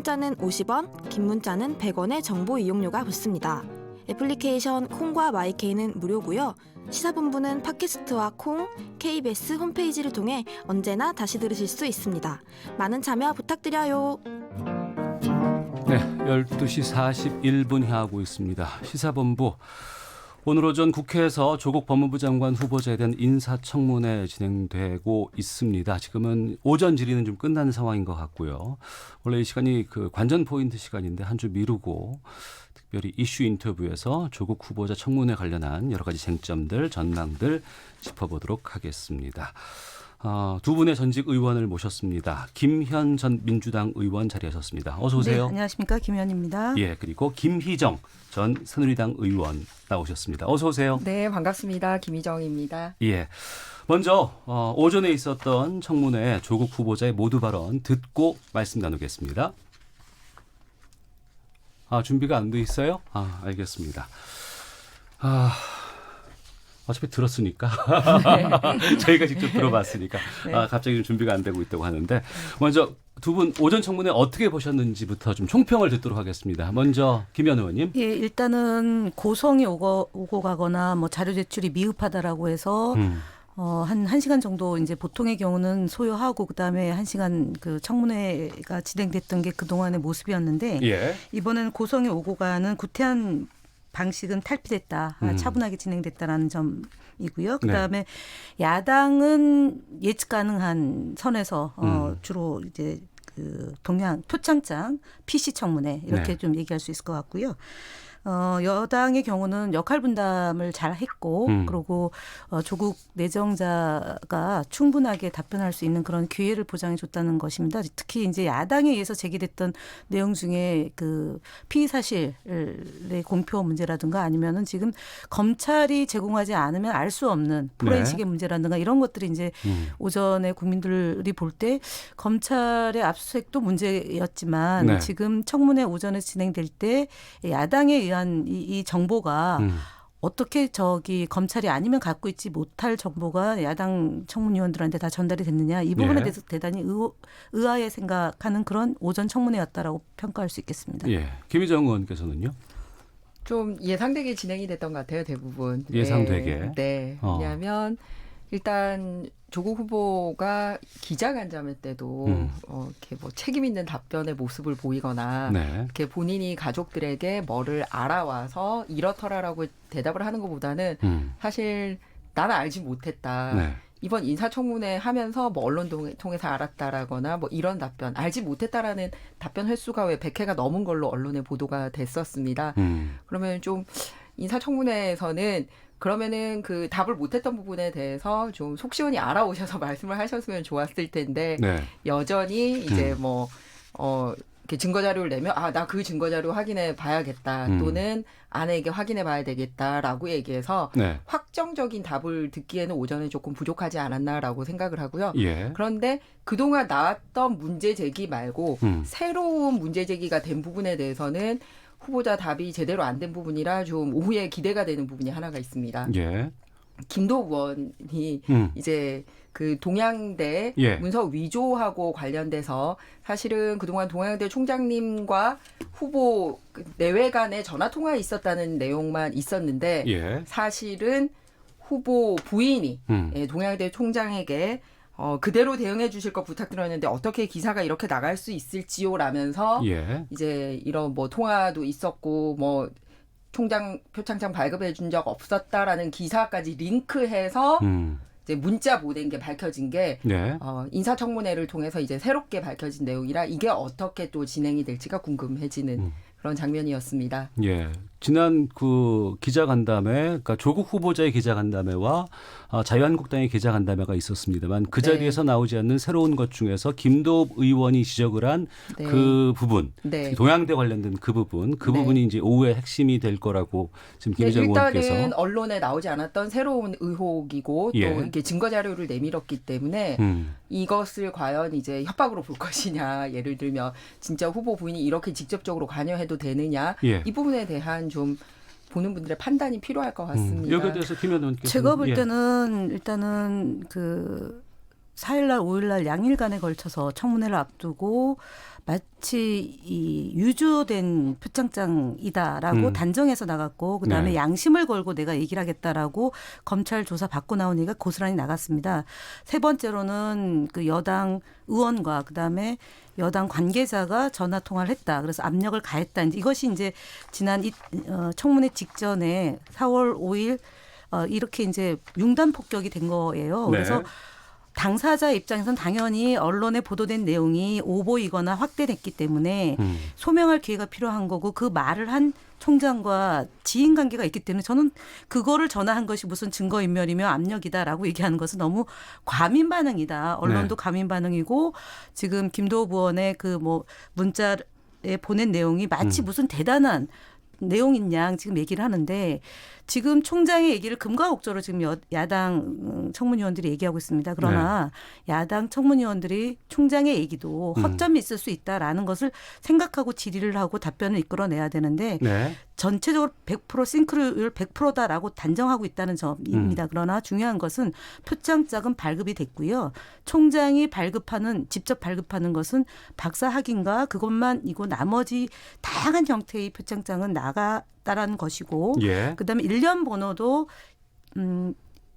문자는 50원, 긴 문자는 100원의 정보 이용료가 붙습니다. 애플리케이션 콩과 마이케이는 무료고요. 시사본부는 팟캐스트와 콩, KBS 홈페이지를 통해 언제나 다시 들으실 수 있습니다. 많은 참여 부탁드려요. 네, 12시 41분 향하고 있습니다. 시사본부. 오늘 오전 국회에서 조국 법무부 장관 후보자에 대한 인사청문회 진행되고 있습니다. 지금은 오전 질의는 좀 끝난 상황인 것 같고요. 원래 이 시간이 그 관전 포인트 시간인데 한 주 미루고 특별히 이슈 인터뷰에서 조국 후보자 청문회 관련한 여러 가지 쟁점들, 전망들 짚어보도록 하겠습니다. 두 분의 전직 의원을 모셨습니다. 김현 전 민주당 의원 자리하셨습니다. 어서 오세요. 네, 안녕하십니까. 김현입니다. 예, 그리고 김희정 전 새누리당 의원 나오셨습니다. 어서 오세요. 네, 반갑습니다. 김희정입니다. 예, 먼저 오전에 있었던 청문회 조국 후보자의 모두 발언 듣고 말씀 나누겠습니다. 준비가 안 돼 있어요? 알겠습니다. 어차피 들었으니까 저희가 직접 들어봤으니까 네. 갑자기 좀 준비가 안 되고 있다고 하는데 먼저 두 분 오전 청문회 어떻게 보셨는지부터 좀 총평을 듣도록 하겠습니다. 먼저 김현 의원님. 예, 일단은 고성이 오고 가거나 뭐 자료 제출이 미흡하다라고 해서 한 시간 정도 이제 보통의 경우는 소요하고 그다음에 1시간 그 청문회가 진행됐던 게 그동안의 모습이었는데 예. 이번에는 고성이 오고 가는 구태한 방식은 탈피됐다. 차분하게 진행됐다라는 점이고요. 그다음에 야당은 예측 가능한 선에서 주로 이제 그 표창장 PC 청문회 이렇게 네. 좀 얘기할 수 있을 것 같고요. 여당의 경우는 역할 분담을 잘 했고 그리고 조국 내정자가 충분하게 답변할 수 있는 그런 기회를 보장해 줬다는 것입니다. 특히 이제 야당에 의해서 제기됐던 내용 중에 그 피의 사실의 공표 문제라든가 아니면은 지금 검찰이 제공하지 않으면 알 수 없는 포렌식의 문제라든가 이런 것들이 이제 오전에 국민들이 볼 때 검찰의 압수수색도 문제였지만 네. 지금 청문회 오전에 진행될 때 야당에 의한 이 정보가 어떻게 검찰이 아니면 갖고 있지 못할 정보가 야당 청문위원들한테 다 전달이 됐느냐 이 부분에 예. 대해서 대단히 의아해 생각하는 그런 오전 청문회였다라고 평가할 수 있겠습니다. 예, 김희정 의원께서는요? 좀 예상되게 진행이 됐던 것 같아요, 대부분. 예상되게. 네. 왜냐하면 일단 조국 후보가 기자간담회 때도 이렇게 뭐 책임 있는 답변의 모습을 보이거나 네. 이렇게 본인이 가족들에게 뭐를 알아와서 이렇더라라고 대답을 하는 것보다는 사실 나는 알지 못했다. 네. 이번 인사청문회 하면서 뭐 언론 통해서 알았다라거나 뭐 이런 답변, 알지 못했다라는 답변 횟수가 왜 100회가 넘은 걸로 언론에 보도가 됐었습니다. 그러면 좀 인사청문회에서는 그러면은 그 답을 못했던 부분에 대해서 좀 속 시원히 알아오셔서 말씀을 하셨으면 좋았을 텐데 네. 여전히 이제 이렇게 증거 자료를 내면 나 그 증거 자료 확인해 봐야겠다 또는 아내에게 확인해 봐야 되겠다라고 얘기해서 네. 확정적인 답을 듣기에는 오전에 조금 부족하지 않았나라고 생각을 하고요. 예. 그런데 그동안 나왔던 문제 제기 말고 새로운 문제 제기가 된 부분에 대해서는 후보자 답이 제대로 안 된 부분이라 좀 오후에 기대가 되는 부분이 하나가 있습니다. 예. 김도우 의원이 이제 그 동양대 예. 문서 위조하고 관련돼서 사실은 그동안 동양대 총장님과 후보 내외 간에 전화 통화가 있었다는 내용만 있었는데 예. 사실은 후보 부인이 동양대 총장에게 그대로 대응해 주실 거 부탁드렸는데 어떻게 기사가 이렇게 나갈 수 있을지요라면서 예. 이제 이런 뭐 통화도 있었고 뭐 총장 표창장 발급해 준 적 없었다라는 기사까지 링크해서 이제 문자 보낸 게 밝혀진 게 네. 인사청문회를 통해서 이제 새롭게 밝혀진 내용이라 이게 어떻게 또 진행이 될지가 궁금해지는 그런 장면이었습니다. 예. 지난 그 기자간담회, 그러니까 조국 후보자의 기자간담회와 자유한국당의 기자간담회가 있었습니다만 그 자리에서 나오지 않는 새로운 것 중에서 김도읍 의원이 지적을 한 그 부분, 네. 동양대 관련된 그 부분, 그 부분이 이제 오후에 핵심이 될 거라고 지금 김희정 의원께서. 일단은 언론에 나오지 않았던 새로운 의혹이고 또 예. 이게 증거 자료를 내밀었기 때문에 이것을 과연 이제 협박으로 볼 것이냐, 예를 들면 진짜 후보 부인이 이렇게 직접적으로 관여해도 되느냐, 예. 이 부분에 대한 좀 보는 분들의 판단이 필요할 것 같습니다. 여기에 대해서 김 의원께서 제가 볼 때는 일단은 그 4일날 5일날 양일간에 걸쳐서 청문회를 앞두고 마치 이 유주된 표창장이다라고 단정해서 나갔고 그다음에 네. 양심을 걸고 내가 얘기를 하겠다라고 검찰 조사 받고 나온 얘기가 고스란히 나갔습니다. 세 번째로는 그 여당 의원과 그다음에 여당 관계자가 전화 통화를 했다. 그래서 압력을 가했다. 이것이 이제 지난 청문회 직전에 4월 5일 이렇게 이제 융단 폭격이 된 거예요. 네. 그래서 당사자 입장에서는 당연히 언론에 보도된 내용이 오보이거나 확대됐기 때문에 소명할 기회가 필요한 거고 그 말을 한 총장과 지인 관계가 있기 때문에 저는 그거를 전화한 것이 무슨 증거인멸이며 압력이다라고 얘기하는 것은 너무 과민 반응이다. 언론도 네. 과민 반응이고 지금 김도우 부원의 그 뭐 문자에 보낸 내용이 마치 무슨 대단한 내용인 양 지금 얘기를 하는데 지금 총장의 얘기를 금과옥조로 지금 야당 청문위원들이 얘기하고 있습니다. 그러나 야당 청문위원들이 총장의 얘기도 허점이 있을 수 있다라는 것을 생각하고 질의를 하고 답변을 이끌어내야 되는데 네. 전체적으로 100% 싱크로율 100%다라고 단정하고 있다는 점입니다. 그러나 중요한 것은 표창장은 발급이 됐고요. 총장이 직접 발급하는 것은 박사 학위인가 그것만이고 나머지 다양한 형태의 표창장은 나갔다라는 것이고 예. 그다음에 일련 번호도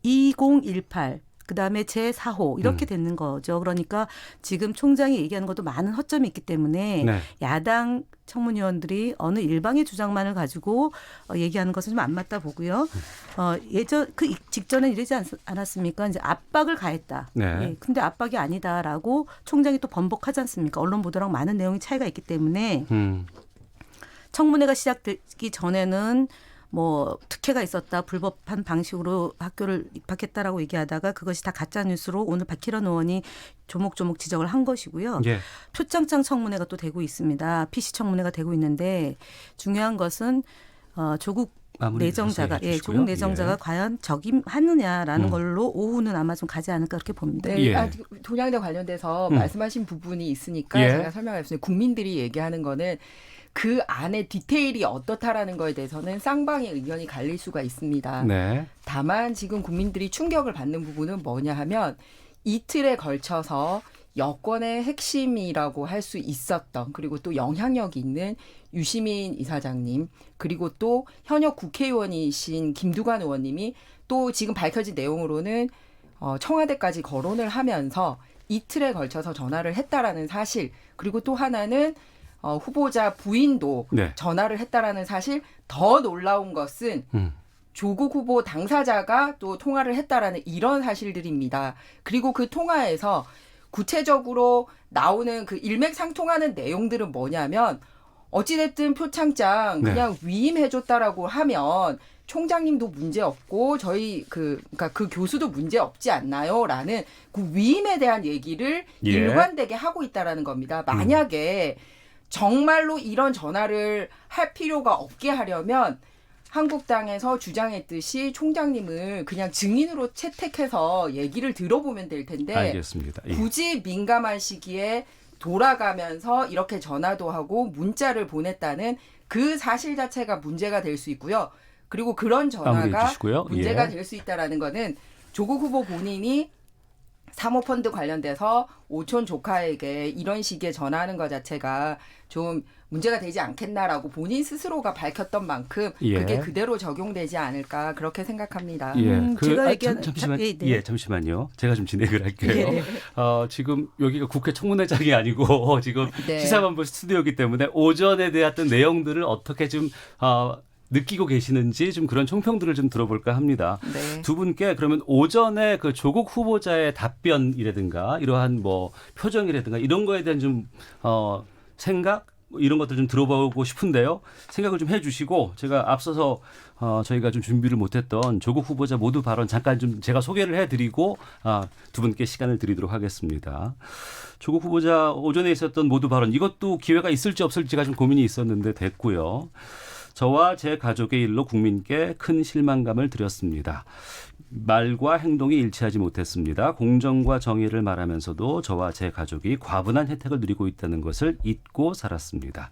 2018 그다음에 제4호 이렇게 되는 거죠. 그러니까 지금 총장이 얘기하는 것도 많은 허점이 있기 때문에 네. 야당 청문위원들이 어느 일방의 주장만을 가지고 얘기하는 것은 좀 안 맞다 보고요. 예전 그 직전에 이러지 않았습니까? 이제 압박을 가했다. 네. 예, 근데 압박이 아니다라고 총장이 또 번복하지 않습니까? 언론 보도랑 많은 내용이 차이가 있기 때문에 청문회가 시작되기 전에는 뭐 특혜가 있었다, 불법한 방식으로 학교를 입학했다라고 얘기하다가 그것이 다 가짜 뉴스로 오늘 박희런 의원이 조목조목 지적을 한 것이고요. 예. 표창장 청문회가 또 되고 있습니다. PC 청문회가 되고 있는데 중요한 것은 조국 내정자가 조국 내정자가 과연 적임하느냐라는 걸로 오후는 아마 좀 가지 않을까 그렇게 봅니다. 네, 예. 동양대 관련돼서 말씀하신 부분이 있으니까 예. 제가 설명하겠습니다. 국민들이 얘기하는 거는 그 안에 디테일이 어떻다라는 거에 대해서는 쌍방의 의견이 갈릴 수가 있습니다. 네. 다만 지금 국민들이 충격을 받는 부분은 뭐냐 하면 이틀에 걸쳐서 여권의 핵심이라고 할 수 있었던 그리고 또 영향력 있는 유시민 이사장님 그리고 또 현역 국회의원이신 김두관 의원님이 또 지금 밝혀진 내용으로는 청와대까지 거론을 하면서 이틀에 걸쳐서 전화를 했다라는 사실 그리고 또 하나는 후보자 부인도 네. 전화를 했다라는 사실 더 놀라운 것은 조국 후보 당사자가 또 통화를 했다라는 이런 사실들입니다. 그리고 그 통화에서 구체적으로 나오는 그 일맥상통하는 내용들은 뭐냐면 어찌됐든 표창장 그냥 위임해줬다라고 하면 총장님도 문제 없고 저희 그러니까 그 교수도 문제 없지 않나요?라는 그 위임에 대한 얘기를 일관되게 하고 있다라는 겁니다. 만약에 정말로 이런 전화를 할 필요가 없게 하려면 한국당에서 주장했듯이 총장님을 그냥 증인으로 채택해서 얘기를 들어보면 될 텐데 알겠습니다. 예. 굳이 민감한 시기에 돌아가면서 이렇게 전화도 하고 문자를 보냈다는 그 사실 자체가 문제가 될 수 있고요. 그리고 그런 전화가 문제가 될 수 있다라는 거는 조국 후보 본인이 사모펀드 관련돼서 오촌 조카에게 이런 식의 전화하는 것 자체가 좀 문제가 되지 않겠나라고 본인 스스로가 밝혔던 만큼 그게 그대로 적용되지 않을까 그렇게 생각합니다. 제가 얘기한 잠시만요. 제가 좀 진행을 할게요. 지금 여기가 국회 청문회장이 아니고 지금 시사본부 스튜디오이기 때문에 오전에 대했던 내용들을 어떻게 좀 느끼고 계시는지 좀 그런 총평들을 좀 들어볼까 합니다. 네. 두 분께 그러면 오전에 그 조국 후보자의 답변이라든가 이러한 뭐 표정이라든가 이런 거에 대한 좀 생각 이런 것들 좀 들어보고 싶은데요. 생각을 좀 해주시고 제가 앞서서 저희가 좀 준비를 못했던 조국 후보자 모두 발언 잠깐 좀 제가 소개를 해드리고 두 분께 시간을 드리도록 하겠습니다. 조국 후보자 오전에 있었던 모두 발언 이것도 기회가 있을지 없을지가 좀 고민이 있었는데 됐고요. 저와 제 가족의 일로 국민께 큰 실망감을 드렸습니다. 말과 행동이 일치하지 못했습니다. 공정과 정의를 말하면서도 저와 제 가족이 과분한 혜택을 누리고 있다는 것을 잊고 살았습니다.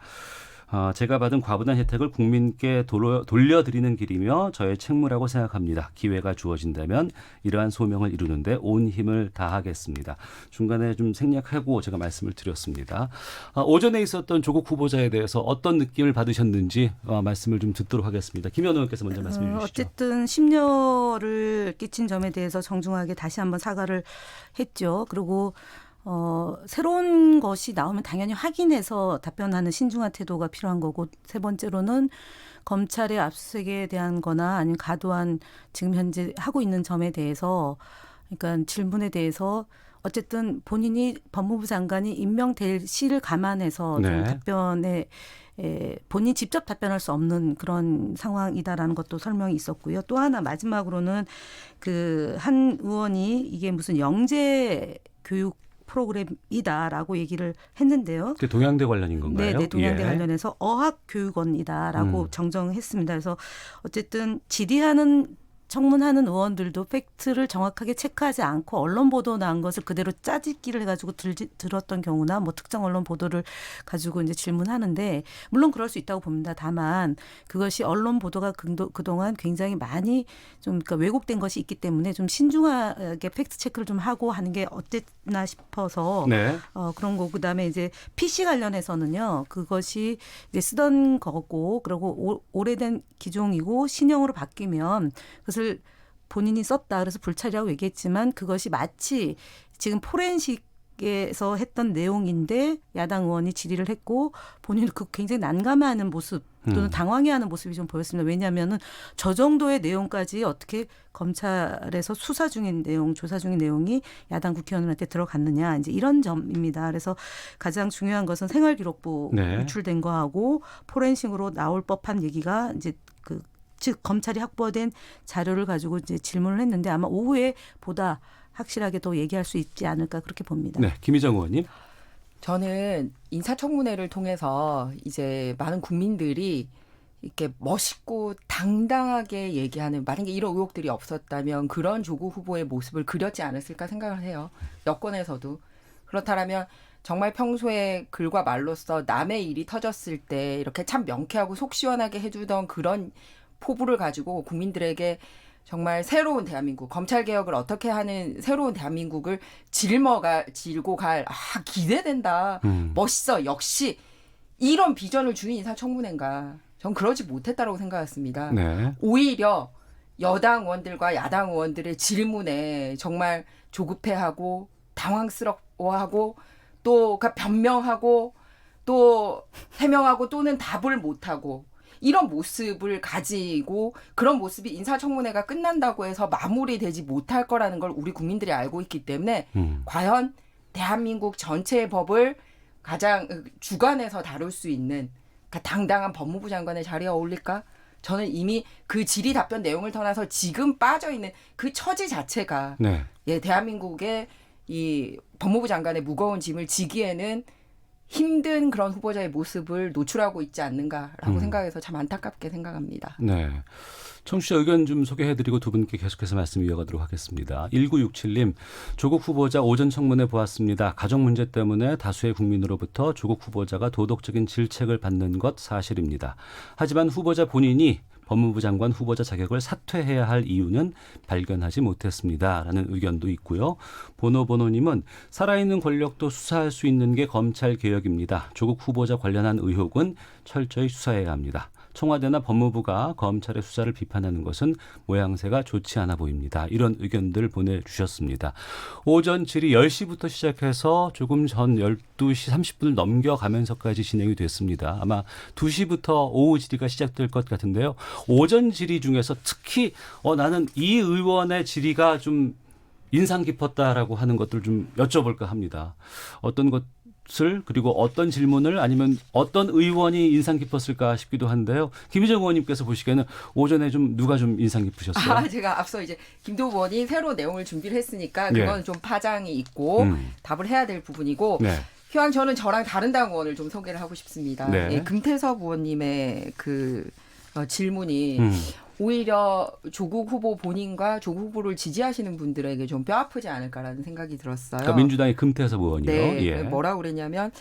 제가 받은 과부단 혜택을 국민께 돌려드리는 길이며 저의 책무라고 생각합니다. 기회가 주어진다면 이러한 소명을 이루는데 온 힘을 다하겠습니다. 중간에 좀 생략하고 제가 말씀을 드렸습니다. 오전에 있었던 조국 후보자에 대해서 어떤 느낌을 받으셨는지 말씀을 좀 듣도록 하겠습니다. 김현우 의원께서 먼저 말씀해 주시죠. 어쨌든 심려를 끼친 점에 대해서 정중하게 다시 한번 사과를 했죠. 그리고 새로운 것이 나오면 당연히 확인해서 답변하는 신중한 태도가 필요한 거고, 세 번째로는 검찰의 압수수색에 대한 거나 아니면 과도한 지금 현재 하고 있는 점에 대해서, 그러니까 질문에 대해서 어쨌든 본인이 법무부 장관이 임명될 시를 감안해서 좀 네. 답변에 본인이 직접 답변할 수 없는 그런 상황이다라는 것도 설명이 있었고요. 또 하나 마지막으로는 그 한 의원이 이게 무슨 영재 교육 프로그램이다라고 얘기를 했는데요. 그 동양대 관련인 건가요? 네, 동양대 예. 관련해서 어학교육원이다라고 정정했습니다. 그래서 어쨌든 질의하는 청문하는 의원들도 팩트를 정확하게 체크하지 않고 언론 보도 난 것을 그대로 짜집기를 해가지고 들었던 경우나 뭐 특정 언론 보도를 가지고 이제 질문하는데, 물론 그럴 수 있다고 봅니다. 다만 그것이 언론 보도가 그동안 굉장히 많이 좀 그러니까 왜곡된 것이 있기 때문에 좀 신중하게 팩트 체크를 좀 하고 하는 게 어땠나 싶어서 네. 그런 거. 그다음에 이제 PC 관련해서는요. 그것이 이제 쓰던 거고, 그리고 오래된 기종이고 신형으로 바뀌면 그것을 본인이 썼다 그래서 불찰이라고 얘기했지만, 그것이 마치 지금 포렌식에서 했던 내용인데 야당 의원이 질의를 했고 본인은 그 굉장히 난감해하는 모습 또는 당황해하는 모습이 좀 보였습니다. 왜냐하면은 저 정도의 내용까지 어떻게 검찰에서 수사 중인 내용, 조사 중인 내용이 야당 국회의원한테 들어갔느냐, 이제 이런 점입니다. 그래서 가장 중요한 것은 생활기록부 네. 유출된 거하고 포렌식으로 나올 법한 얘기가 이제 즉 검찰이 확보된 자료를 가지고 이제 질문을 했는데 아마 오후에 보다 확실하게 더 얘기할 수 있지 않을까 그렇게 봅니다. 네, 김희정 의원님. 저는 인사청문회를 통해서 이제 많은 국민들이 이렇게 멋있고 당당하게 얘기하는, 만약에 이런 의혹들이 없었다면 그런 조국 후보의 모습을 그렸지 않았을까 생각을 해요. 여권에서도. 그렇다면 정말 평소에 글과 말로써 남의 일이 터졌을 때 이렇게 참 명쾌하고 속 시원하게 해주던 그런 포부를 가지고 국민들에게 정말 새로운 대한민국, 검찰개혁을 어떻게 하는 새로운 대한민국을 질고 갈, 기대된다. 멋있어. 역시 이런 비전을 주는 인사청문회인가. 전 그러지 못했다고 생각했습니다. 네. 오히려 여당 의원들과 야당 의원들의 질문에 정말 조급해하고 당황스러워하고 또 변명하고 또 해명하고 또는 답을 못하고, 이런 모습을 가지고 그런 모습이 인사청문회가 끝난다고 해서 마무리되지 못할 거라는 걸 우리 국민들이 알고 있기 때문에 과연 대한민국 전체의 법을 가장 주관해서 다룰 수 있는 당당한 법무부 장관의 자리에 어울릴까? 저는 이미 그 질의 답변 내용을 떠나서 지금 빠져있는 그 처지 자체가 네. 대한민국의 이 법무부 장관의 무거운 짐을 지기에는 힘든 그런 후보자의 모습을 노출하고 있지 않는가라고 생각해서 참 안타깝게 생각합니다. 네. 청취자 의견 좀 소개해드리고 두 분께 계속해서 말씀 이어가도록 하겠습니다. 1967님, 조국 후보자 오전 청문회 보았습니다. 가족 문제 때문에 다수의 국민으로부터 조국 후보자가 도덕적인 질책을 받는 것 사실입니다. 하지만 후보자 본인이 법무부 장관 후보자 자격을 사퇴해야 할 이유는 발견하지 못했습니다. 라는 의견도 있고요. 보노보노님은 살아있는 권력도 수사할 수 있는 게 검찰 개혁입니다. 조국 후보자 관련한 의혹은 철저히 수사해야 합니다. 청와대나 법무부가 검찰의 수사를 비판하는 것은 모양새가 좋지 않아 보입니다. 이런 의견들 보내주셨습니다. 오전 질의 10시부터 시작해서 조금 전 12시 30분을 넘겨가면서까지 진행이 됐습니다. 아마 2시부터 오후 질의가 시작될 것 같은데요. 오전 질의 중에서 특히 나는 이 의원의 질의가 좀 인상 깊었다라고 하는 것들 좀 여쭤볼까 합니다. 어떤 것을, 그리고 어떤 질문을, 아니면 어떤 의원이 인상 깊었을까 싶기도 한데요. 김희정 의원님께서 보시기에는 오전에 좀 누가 좀 인상 깊으셨어요? 제가 앞서 이제 김도우 의원이 새로 내용을 준비를 했으니까 그건 좀 파장이 있고 답을 해야 될 부분이고, 네. 희왕 저는 저랑 다른 당 의원을 좀 소개를 하고 싶습니다. 네. 금태섭 의원님의 그 질문이 오히려 조국 후보 본인과 조국 후보를 지지하시는 분들에게 좀 뼈 아프지 않을까라는 생각이 들었어요. 그러니까 민주당의 금태섭 의원이요. 네, 예. 뭐라고 그랬냐면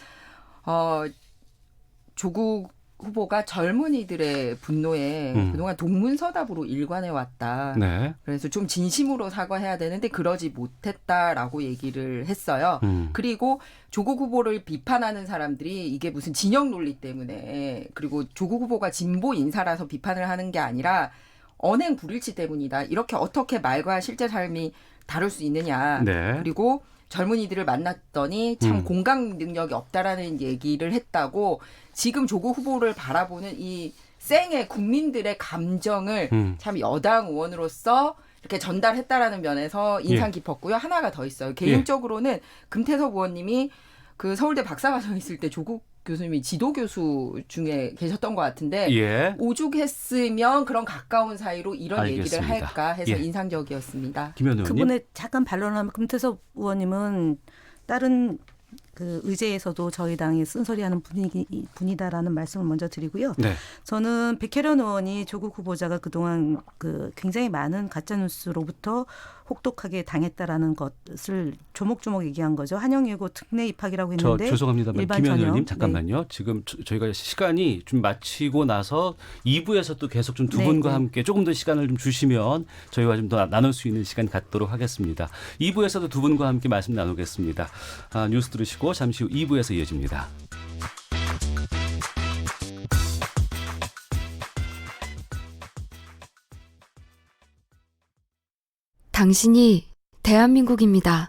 조국 후보가 젊은이들의 분노에 그동안 동문서답으로 일관해 왔다. 네. 그래서 좀 진심으로 사과해야 되는데 그러지 못했다라고 얘기를 했어요. 그리고 조국 후보를 비판하는 사람들이 이게 무슨 진영 논리 때문에 그리고 조국 후보가 진보 인사라서 비판을 하는 게 아니라 언행 불일치 때문이다. 이렇게 어떻게 말과 실제 삶이 다를 수 있느냐. 네. 그리고 젊은이들을 만났더니 참 공감 능력이 없다라는 얘기를 했다고 지금 조국 후보를 바라보는 이 쌩의 국민들의 감정을 참 여당 의원으로서 이렇게 전달했다라는 면에서 인상 깊었고요. 하나가 더 있어요. 개인적으로는 금태섭 의원님이 그 서울대 박사과정 있을 때 조국 교수님이 지도교수 중에 계셨던 것 같은데 예. 오죽했으면 그런 가까운 사이로 이런 알겠습니다. 얘기를 할까 해서 예. 인상적이었습니다. 김현우 의원님. 그분의 잠깐 반론하면 금태섭 의원님은 다른 그 의제에서도 저희 당이 쓴소리하는 분이다라는 말씀을 먼저 드리고요. 네. 저는 백혜련 의원이 조국 후보자가 그동안 그 굉장히 많은 가짜뉴스로부터 혹독하게 당했다라는 것을 조목조목 얘기한 거죠. 한영예고 특례 입학이라고 저 했는데 죄송합니다만 일반 김현우 전형. 의원님 잠깐만요. 지금 저희가 시간이 좀 마치고 나서 2부에서 또 계속 좀 두 네, 분과 네. 함께 조금 더 시간을 좀 주시면 저희와 좀 더 나눌 수 있는 시간 갖도록 하겠습니다. 2부에서도 두 분과 함께 말씀 나누겠습니다. 뉴스 들으시고 잠시 후 2부에서 이어집니다. 당신이 대한민국입니다.